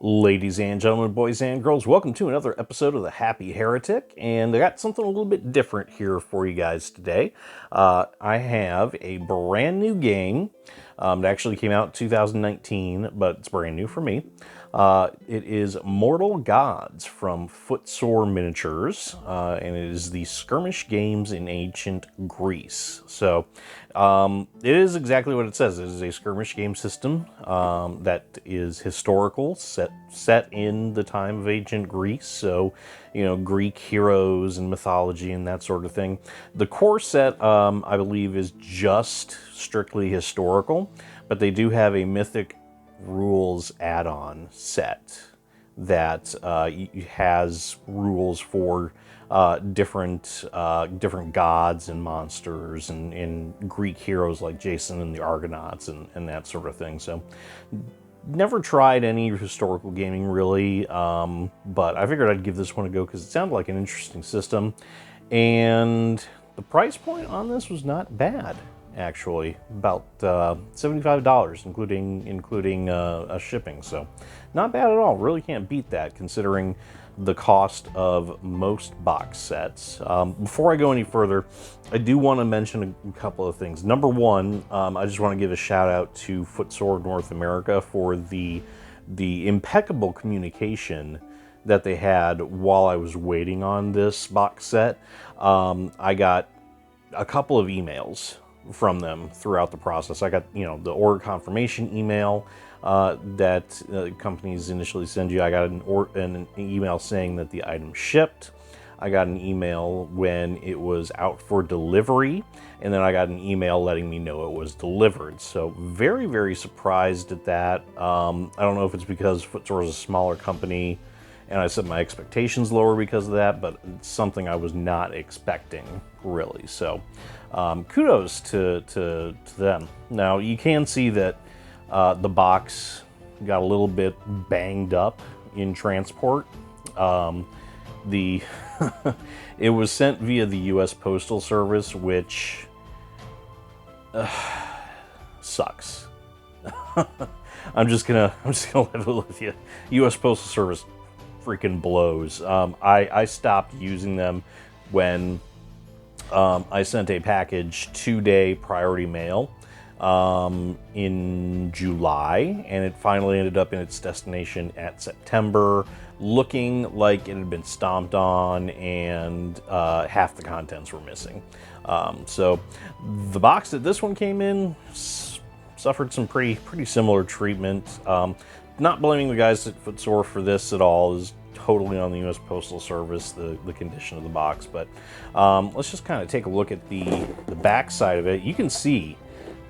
Ladies and gentlemen, boys and girls, welcome to another episode of The Happy Heretic, and I got something a little bit different here for you guys today. I have a brand new game that actually came out in 2019, but it's brand new for me. It is Mortal Gods from Footsore Miniatures, and it is the skirmish games in ancient Greece. So it is exactly what it says. It is a skirmish game system that is historical, set in the time of ancient Greece. So, you know, Greek heroes and mythology and that sort of thing. The core set, I believe, is just strictly historical, but they do have a mythic rules add-on set that has rules for different gods and monsters and Greek heroes like Jason and the Argonauts and that sort of thing. So never tried any historical gaming really, but I figured I'd give this one a go because it sounded like an interesting system, and the price point on this was not bad. Actually, about $75, including shipping. So, not bad at all. Really can't beat that, considering the cost of most box sets. Before I go any further, I do want to mention a couple of things. Number one, I just want to give a shout out to Footsore North America for the impeccable communication that they had while I was waiting on this box set. I got a couple of emails from them throughout the process. I got, the order confirmation email that companies initially send you. I got an email saying that the item shipped. I got an email when it was out for delivery, and then I got an email letting me know it was delivered. So very, very surprised at that. I don't know if it's because Footsore is a smaller company and I set my expectations lower because of that, but it's something I was not expecting, really. So kudos to them. Now, you can see that the box got a little bit banged up in transport. It was sent via the US Postal Service, which sucks. I'm just gonna level with you. US Postal Service freaking blows. I stopped using them when I sent a package 2-day priority mail in July, and it finally ended up in its destination at September, looking like it had been stomped on and half the contents were missing. So the box that this one came in suffered some pretty similar treatment. Not blaming the guys at Footsore for this at all. Is totally on the US Postal Service, the condition of the box. But let's just kind of take a look at the back side of it. You can see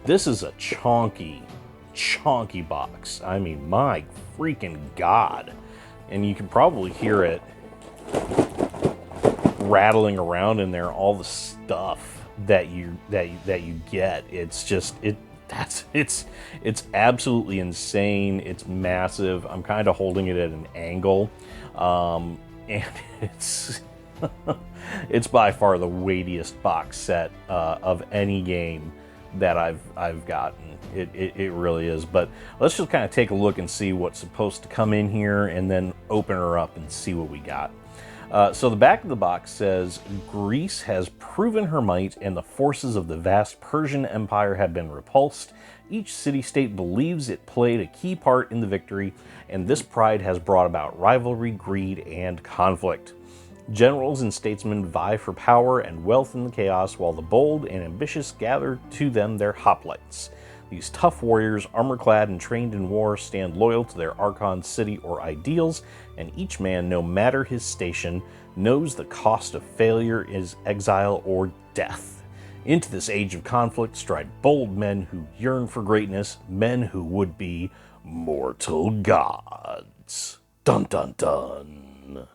this is a chonky box. I mean, my freaking God. And you can probably hear it rattling around in there, all the stuff that you get. It's just it's absolutely insane. It's massive. I'm kind of holding it at an angle, and it's it's by far the weightiest box set of any game that I've gotten. It really is. But let's just kind of take a look and see what's supposed to come in here, and then open her up and see what we got. So the back of the box says, Greece has proven her might and the forces of the vast Persian Empire have been repulsed. Each city-state believes it played a key part in the victory, and this pride has brought about rivalry, greed, and conflict. Generals and statesmen vie for power and wealth in the chaos, while the bold and ambitious gather to them their hoplites. These tough warriors, armor-clad and trained in war, stand loyal to their archon, city, or ideals, and each man, no matter his station, knows the cost of failure is exile or death. Into this age of conflict stride bold men who yearn for greatness, men who would be mortal gods. Dun dun dun.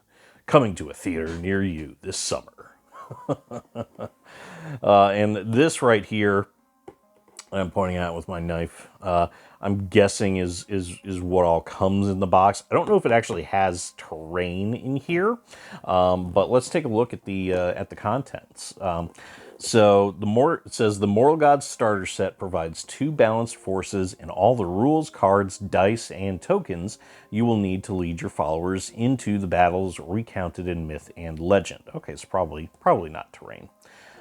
Coming to a theater near you this summer. And this right here, I'm pointing out with my knife, I'm guessing is what all comes in the box. I don't know if it actually has terrain in here, but let's take a look at the contents. So it says the Moral Gods starter set provides 2 balanced forces and all the rules, cards, dice, and tokens you will need to lead your followers into the battles recounted in myth and legend. Okay, it's probably not terrain.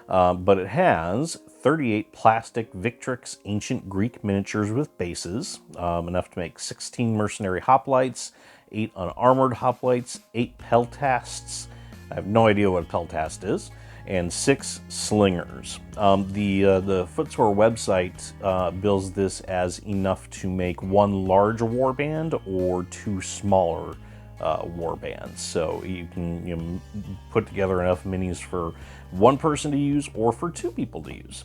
But it has 38 plastic Victrix ancient Greek miniatures with bases, enough to make 16 mercenary hoplites, 8 unarmored hoplites, 8 peltasts. I have no idea what a peltast is. And 6 slingers. The Footsore website bills this as enough to make 1 large warband or 2 smaller warbands. So you can put together enough minis for 1 person to use or for 2 people to use.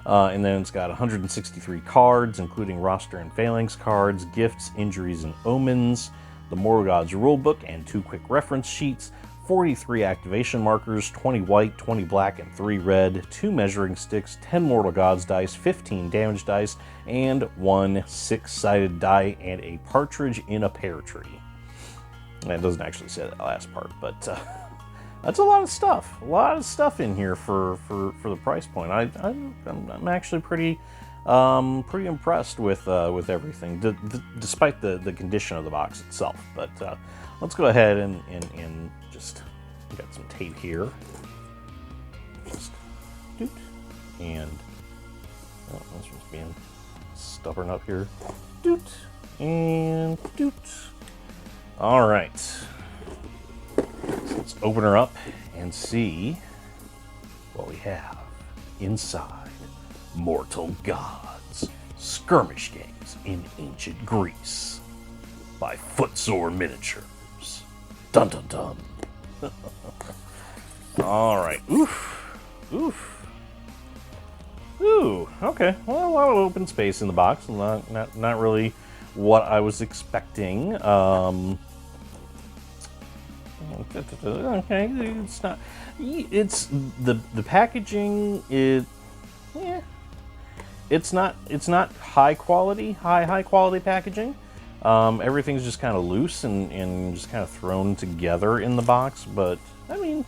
And then it's got 163 cards, including roster and phalanx cards, gifts, injuries, and omens, the Moral Gods rulebook, and 2 quick reference sheets, 43 activation markers, 20 white, 20 black, and 3 red, 2 measuring sticks, 10 Mortal Gods dice, 15 damage dice, and 1 6-sided die, and a partridge in a pear tree. And it doesn't actually say that last part, but that's a lot of stuff. A lot of stuff in here for the price point. I'm actually pretty impressed with everything, despite the condition of the box itself. But let's go ahead and just got some tape here. Just doot, and this one's being stubborn up here. Doot and doot. All right, so let's open her up and see what we have inside. Mortal Gods, Skirmish Games in Ancient Greece by Footsore Miniatures. Dun dun dun. All right. Oof. Ooh. Okay. Well, a lot of open space in the box. Not really what I was expecting. Okay. It's not. It's the packaging. It's not high quality packaging. Everything's just kind of loose and just kind of thrown together in the box, but I mean,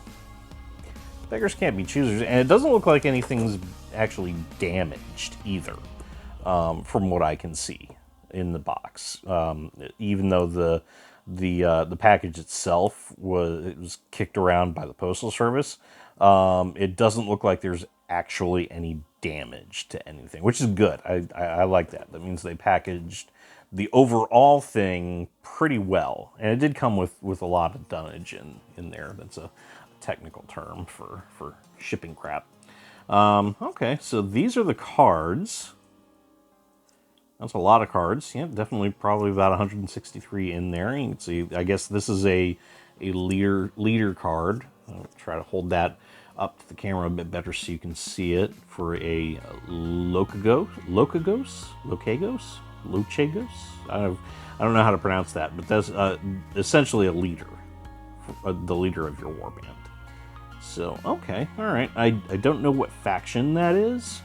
beggars can't be choosers, and it doesn't look like anything's actually damaged either, from what I can see in the box. Even though the package itself was kicked around by the Postal Service, it doesn't look like there's actually any damage to anything, which is good. I like that. That means they packaged the overall thing pretty well, and it did come with a lot of dunnage in there. That's a technical term for shipping crap. Okay, so these are the cards. That's a lot of cards. Yeah, definitely probably about 163 in there. You can see, I guess this is a leader card. I'll try to hold that up to the camera a bit better so you can see it. For a Lokagos. I don't know how to pronounce that, but that's essentially a leader, the leader of your warband. So, okay, all right. I don't know what faction that is.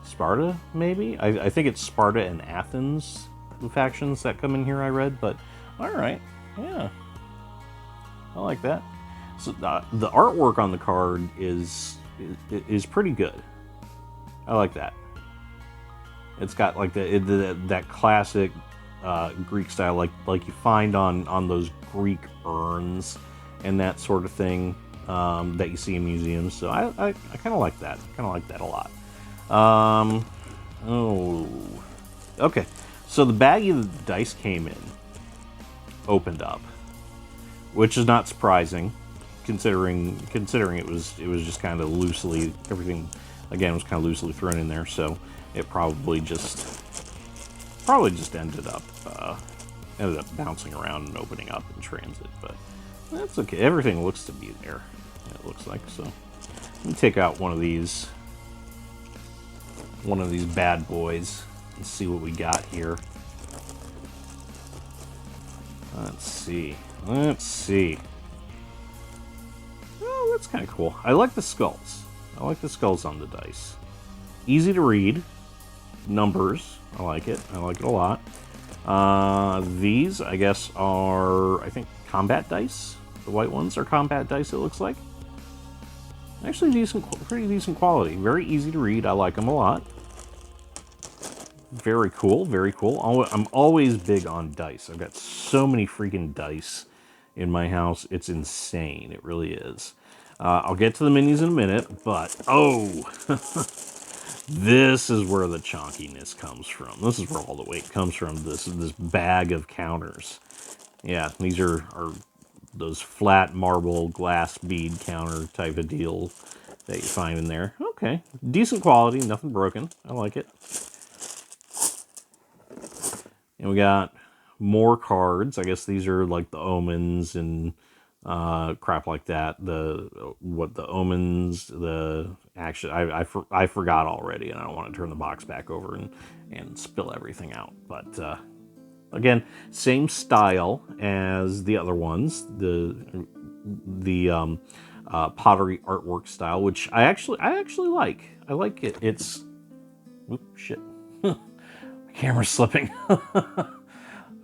Sparta, maybe? I think it's Sparta and Athens, the factions that come in here, I read, but all right, yeah. I like that. So the artwork on the card is pretty good. I like that. It's got like that classic Greek style, like you find on those Greek urns and that sort of thing that you see in museums. So I kind of like that. Kind of like that a lot. Okay. So the baggie the dice came in opened up, which is not surprising, considering it was just kind of loosely, everything again was kind of loosely thrown in there. So it probably just ended up bouncing around and opening up in transit, but that's okay. Everything looks to be there. It looks like so. Let me take out one of these bad boys and see what we got here. Let's see. Oh, that's kind of cool. I like the skulls. I like the skulls on the dice. Easy to read. Numbers. I like it. I like it a lot. These, I guess, are, I think, combat dice. The white ones are combat dice, it looks like. Actually pretty decent quality. Very easy to read. I like them a lot. Very cool, very cool. I'm always big on dice. I've got so many freaking dice in my house. It's insane. It really is. I'll get to the minis in a minute, but oh, this is where the chonkiness comes from. This is where all the weight comes from. This bag of counters. Yeah, these are those flat marble glass bead counter type of deal that you find in there. Okay, decent quality, nothing broken. I like it. And we got more cards. I guess these are like the omens and crap like that. The omens, I forgot already, and I don't want to turn the box back over and spill everything out. But again, same style as the other ones. The pottery artwork style, which I actually like. I like it. It's oops, shit. Camera's slipping.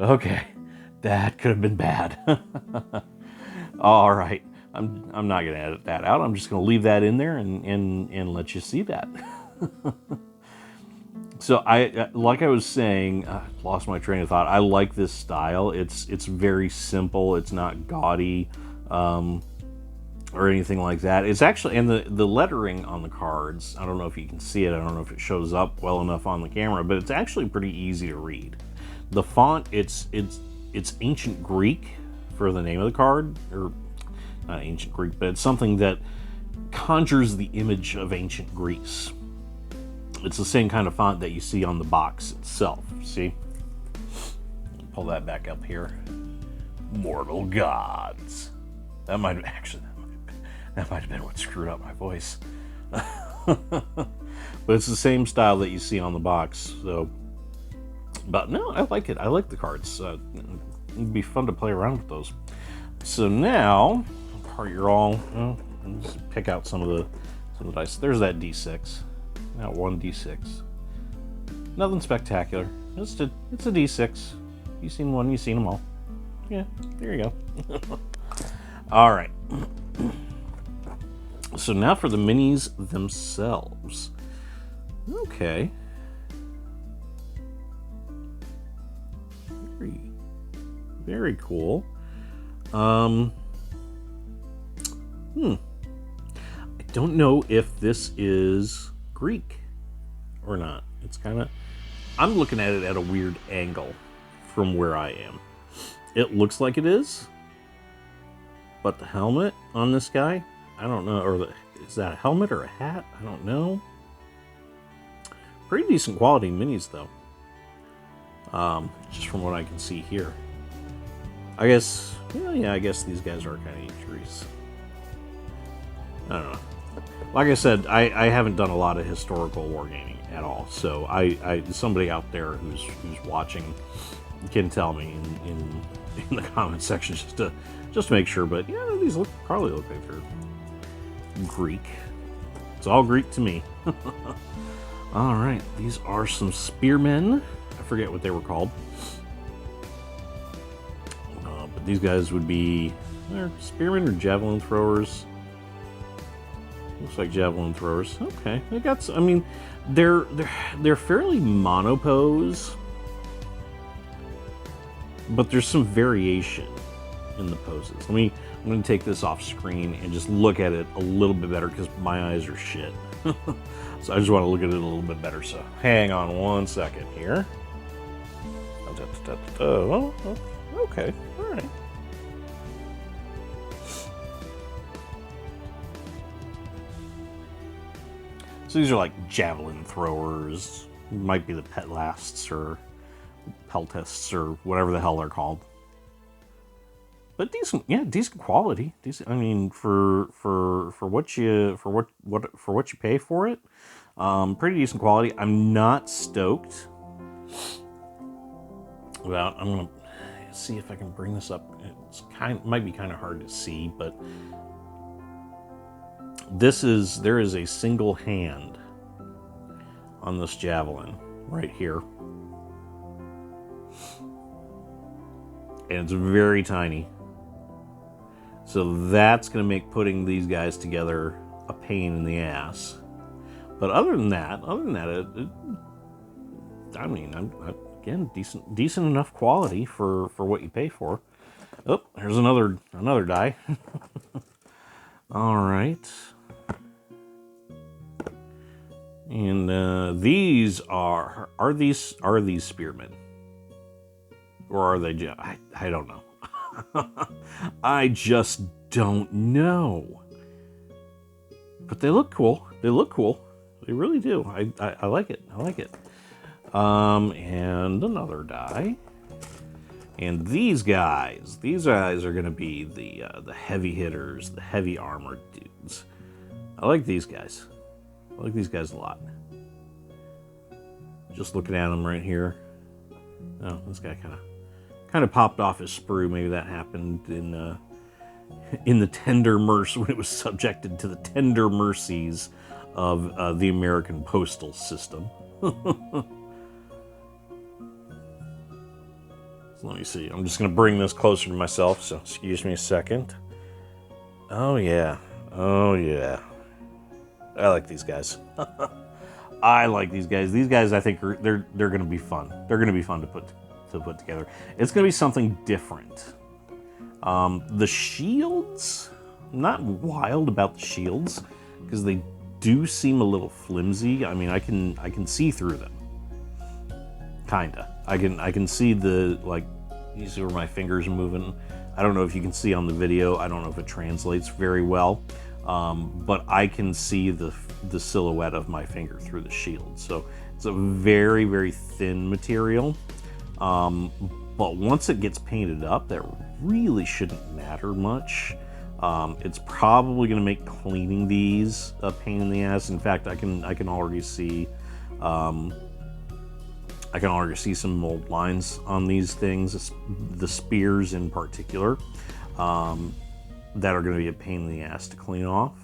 Okay, that could have been bad. All right, I'm not gonna edit that out. I'm just gonna leave that in there and let you see that. So like I was saying, lost my train of thought. I like this style. It's very simple. It's not gaudy or anything like that. It's actually, and the lettering on the cards, I don't know if you can see it. I don't know if it shows up well enough on the camera, but it's actually pretty easy to read. The font, it's ancient Greek for the name of the card, or not ancient Greek, but it's something that conjures the image of ancient Greece. It's the same kind of font that you see on the box itself. See? Pull that back up here. Mortal gods. That might have been what screwed up my voice. But it's the same style that you see on the box. So, but no, I like it. I like the cards. It'd be fun to play around with those. So now, part your all. Just pick out some of the dice. There's that D6. Now 1d6. Nothing spectacular. It's a d6. You've seen one, you've seen them all. Yeah, there you go. All right. So now for the minis themselves. Okay. Very cool. I don't know if this is Greek or not. It's kind of, I'm looking at it at a weird angle from where I am. It looks like it is, but the helmet on this guy, I don't know, or is that a helmet or a hat? I don't know. Pretty decent quality minis though. Just from what I can see here. I guess, yeah, I guess these guys are kind of ancient Greece. I don't know. Like I said, I haven't done a lot of historical wargaming at all, so somebody out there who's watching can tell me in the comment section just to make sure. But yeah, these probably look like they're Greek. It's all Greek to me. All right, these are some spearmen. I forget what they were called, but these guys would be spearmen or javelin throwers. Looks like javelin throwers. Okay, they got. I mean, they're fairly monopose, but there's some variation in the poses. I'm going to take this off screen and just look at it a little bit better because my eyes are shit. So I just want to look at it a little bit better. So hang on one second here. Oh, okay, all right. So these are like javelin throwers. Might be the petlasts or peltists or whatever the hell they're called. But decent, yeah, decent quality. Decent. I mean, for what you pay for it, pretty decent quality. I'm not stoked. Well, I'm gonna see if I can bring this up. Might be kind of hard to see, but there is a single hand on this javelin right here, and it's very tiny. So that's going to make putting these guys together a pain in the ass. But other than that, I mean, again, decent enough quality for what you pay for. Oh, there's another die. All right. And these are these spearmen, or are they just, I don't know. I just don't know. But they look cool. They look cool. They really do. I like it. I like it. And another die. And these guys are gonna be the heavy hitters, the heavy armored dudes. I like these guys. I like these guys a lot. Just looking at them right here. Oh, this guy kind of popped off his sprue. Maybe that happened in the tender mercy, when it was subjected to the tender mercies of the American postal system. So let me see. I'm just going to bring this closer to myself, so excuse me a second. Oh yeah. Oh yeah. I like these guys. I like these guys. These guys, I think, they're going to be fun. They're going to be fun to put together. It's going to be something different. The shields, I'm not wild about the shields because they do seem a little flimsy. I mean, I can see through them. Kinda. I can see the, like, you see where my fingers are moving. I don't know if you can see on the video. I don't know if it translates very well. But I can see the silhouette of my finger through the shield. So it's a very, very thin material. But once it gets painted up, that really shouldn't matter much. It's probably going to make cleaning these a pain in the ass. In fact, I can already see some mold lines on these things, the spears in particular, that are going to be a pain in the ass to clean off.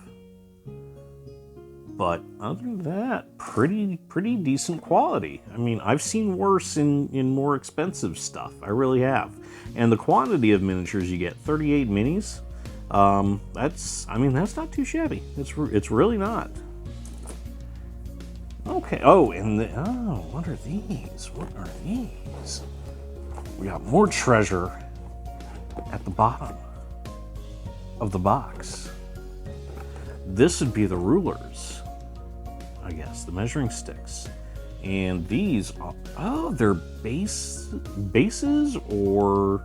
But other than that, pretty decent quality. I mean, I've seen worse in more expensive stuff. I really have. And the quantity of miniatures you get, 38 minis, that's not too shabby. It's really not. Okay. Oh, and what are these? What are these? We got more treasure at the bottom of the box. This would be the rulers, I guess, the measuring sticks. And these are, they're bases, or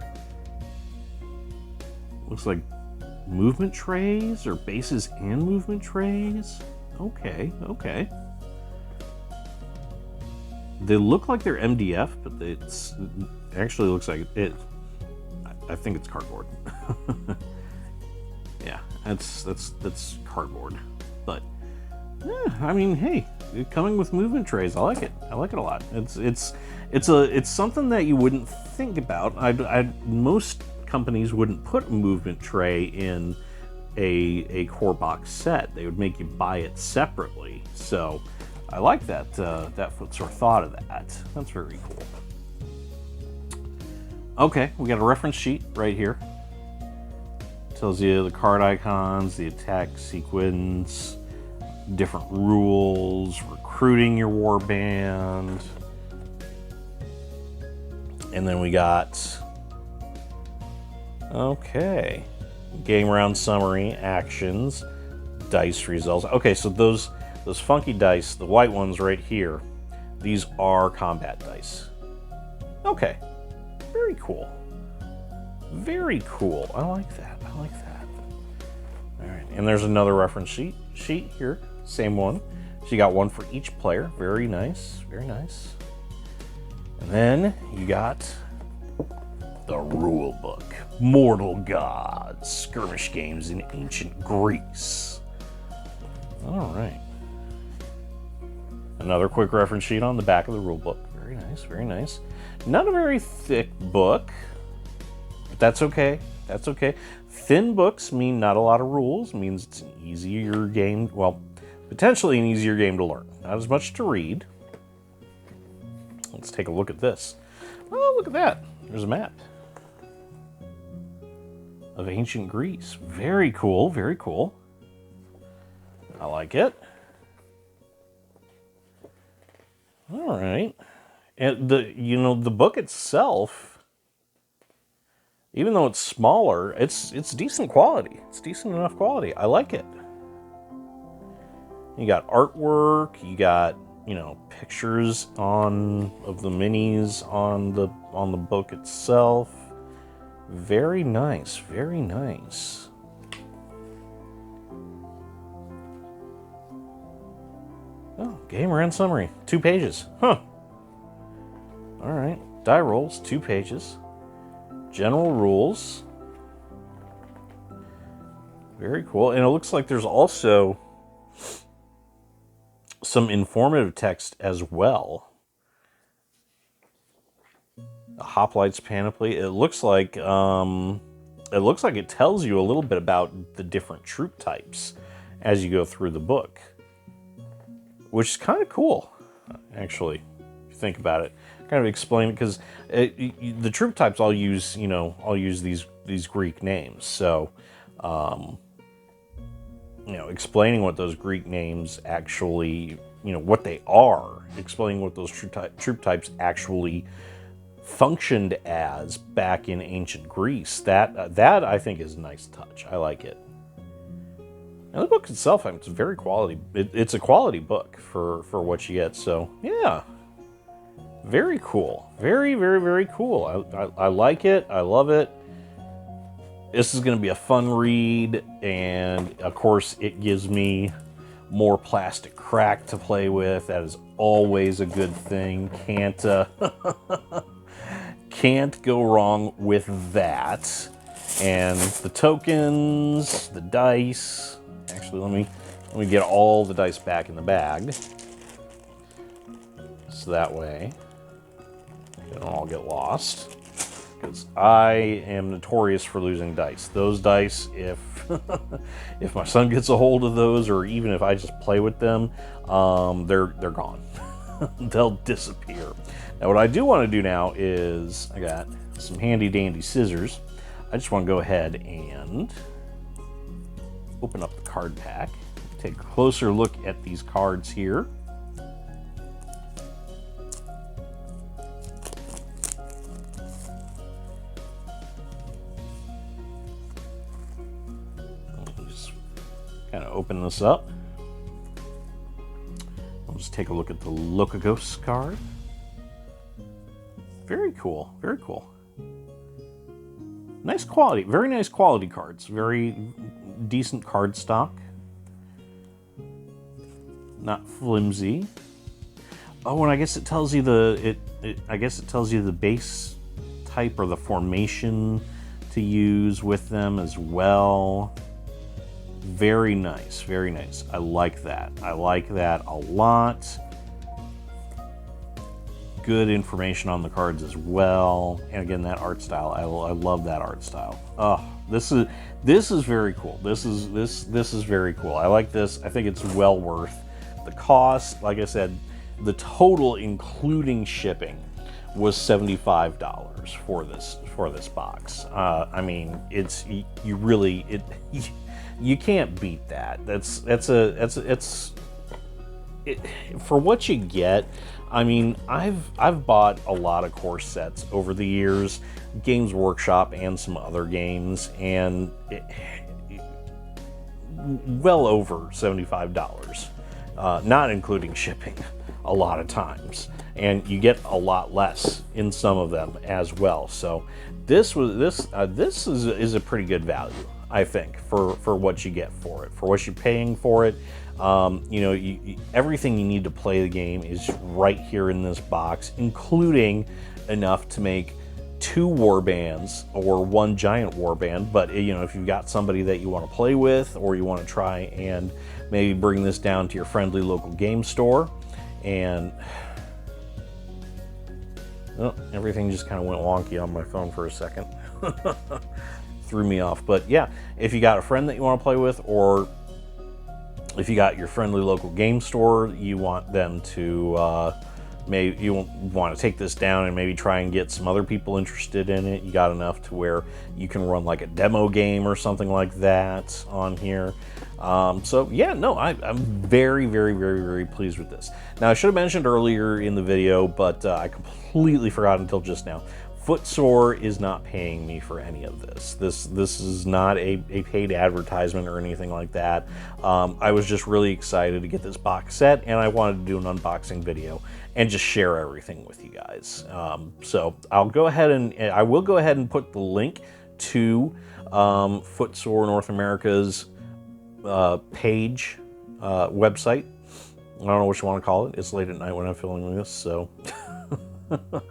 looks like movement trays, or bases and movement trays. Okay. They look like they're MDF, but it actually looks like it. I think it's cardboard. Yeah, that's cardboard. But yeah, I mean, hey, coming with movement trays, I like it. I like it a lot. It's something that you wouldn't think about. Most companies wouldn't put a movement tray in a core box set. They would make you buy it separately. So I like that Footsore thought of that. That's very cool. Okay, we got a reference sheet right here. Tells you the card icons, the attack sequence, different rules, recruiting your warband. And then we got, okay, game round summary, actions, dice results. Okay, so those funky dice, the white ones right here, these are combat dice. Okay, very cool. Very cool. I like that. All right, and there's another reference sheet here, same one. So you got one for each player. Very nice, very nice. And then you got the rule book, Mortal Gods, Skirmish Games in Ancient Greece. All right. Another quick reference sheet on the back of the rule book. Very nice, very nice. Not a very thick book, but that's okay. That's okay. Thin books mean not a lot of rules, means it's an easier game, well, potentially an easier game to learn. Not as much to read. Let's take a look at this. Oh, look at that. There's a map of ancient Greece. Very cool, very cool. I like it. All right. And the book itself, even though it's smaller, it's decent quality. It's decent enough quality. I like it. You got artwork, you got, pictures of the minis on the book itself. Very nice, very nice. Oh, gamer and summary, 2 pages. Huh. All right, die rolls, 2 pages. General rules. Very cool. And it looks like there's also some informative text as well. A hoplites panoply. It looks like it tells you a little bit about the different troop types as you go through the book, which is kind of cool, actually, if you think about it. Kind of explain it, because the troop types all use these Greek names. So, explaining what those Greek names actually, what they are, explaining what those troop types actually functioned as back in ancient Greece. That I think is a nice touch. I like it. And the book itself, it's very quality. It's a quality book for what you get. So yeah, very cool. Very, very, very cool. I like it. I love it. This is going to be a fun read, and of course it gives me more plastic crack to play with. That is always a good thing. Can't go wrong with that. And the tokens, the dice. Actually, let me get all the dice back in the bag, so that way they don't all get lost. Because I am notorious for losing dice. Those dice, if if my son gets a hold of those, or even if I just play with them, they're gone. They'll disappear. Now, what I do want to do now is, I got some handy dandy scissors. I just want to go ahead and open up the card pack. Take a closer look at these cards here. Kind of open this up. I'll just take a look at the Locagos card. Very cool, very cool. Nice quality, very nice quality cards. Very decent card stock. Not flimsy. Oh, and I guess it tells you the base type or the formation to use with them as well. Very nice, very nice. I like that. I like that a lot. Good information on the cards as well. And again, that art style, I love that art style. Oh, this is very cool. This is very cool. I like this. I think it's well worth the cost. Like I said, the total including shipping was $75 for this box. I mean, you can't beat that. It's for what you get. I mean, I've bought a lot of course sets over the years, Games Workshop and some other games, and well over $75, not including shipping a lot of times, and you get a lot less in some of them as well. So this is a pretty good value, I think, for what you get for it, for what you're paying for it. Everything you need to play the game is right here in this box, including enough to make 2 warbands or 1 giant warband. But if you've got somebody that you want to play with, or you want to try and maybe bring this down to your friendly local game store, and everything just kind of went wonky on my phone for a second. Threw me off. But yeah, if you got a friend that you want to play with, or if you got your friendly local game store, you want them to maybe you want to take this down and maybe try and get some other people interested in it. You got enough to where you can run like a demo game or something like that on here. So yeah, no, I'm very, very, very, very pleased with this. Now, I should have mentioned earlier in the video, but I completely forgot until just now. Footsore is not paying me for any of this. This is not a paid advertisement or anything like that. I was just really excited to get this box set, and I wanted to do an unboxing video and just share everything with you guys. So I'll go ahead and I will go ahead and put the link to Footsore North America's page, website. I don't know what you want to call it. It's late at night when I'm filming this, so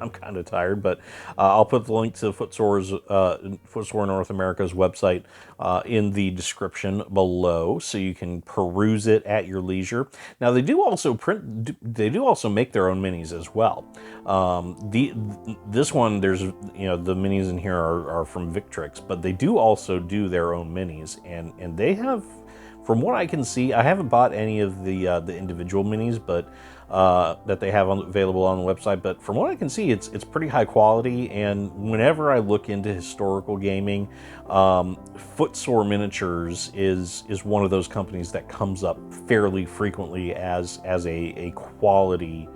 I'm kind of tired, but I'll put the link to Footsore North America's website in the description below, so you can peruse it at your leisure. Now, they do also make their own minis as well. This one, there's the minis in here are from Victrix, but they do also do their own minis, and they have, from what I can see, I haven't bought any of the individual minis, but that they have available on the website. But from what I can see, it's pretty high quality. And whenever I look into historical gaming, Footsore Miniatures is one of those companies that comes up fairly frequently as a quality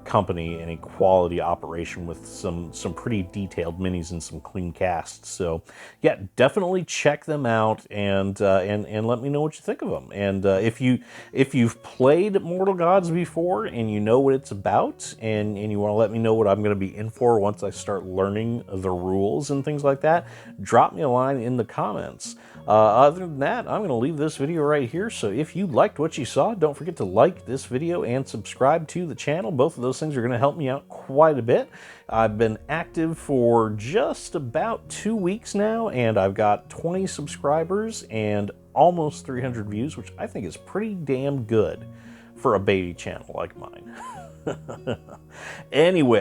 company and a quality operation with some pretty detailed minis and some clean casts. So yeah, definitely check them out and let me know what you think of them. And if you've played Mortal Gods before and you know what it's about, and you want to let me know what I'm going to be in for once I start learning the rules and things like that, drop me a line in the comments. Other than that, I'm going to leave this video right here. So if you liked what you saw, don't forget to like this video and subscribe to the channel. Both of those things are going to help me out quite a bit. I've been active for just about 2 weeks now, and I've got 20 subscribers and almost 300 views, which I think is pretty damn good for a baby channel like mine. Anyway,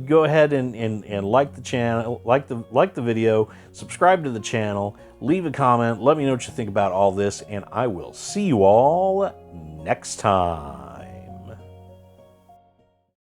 go ahead and like the channel, like the video, subscribe to the channel, leave a comment, let me know what you think about all this, and I will see you all next time.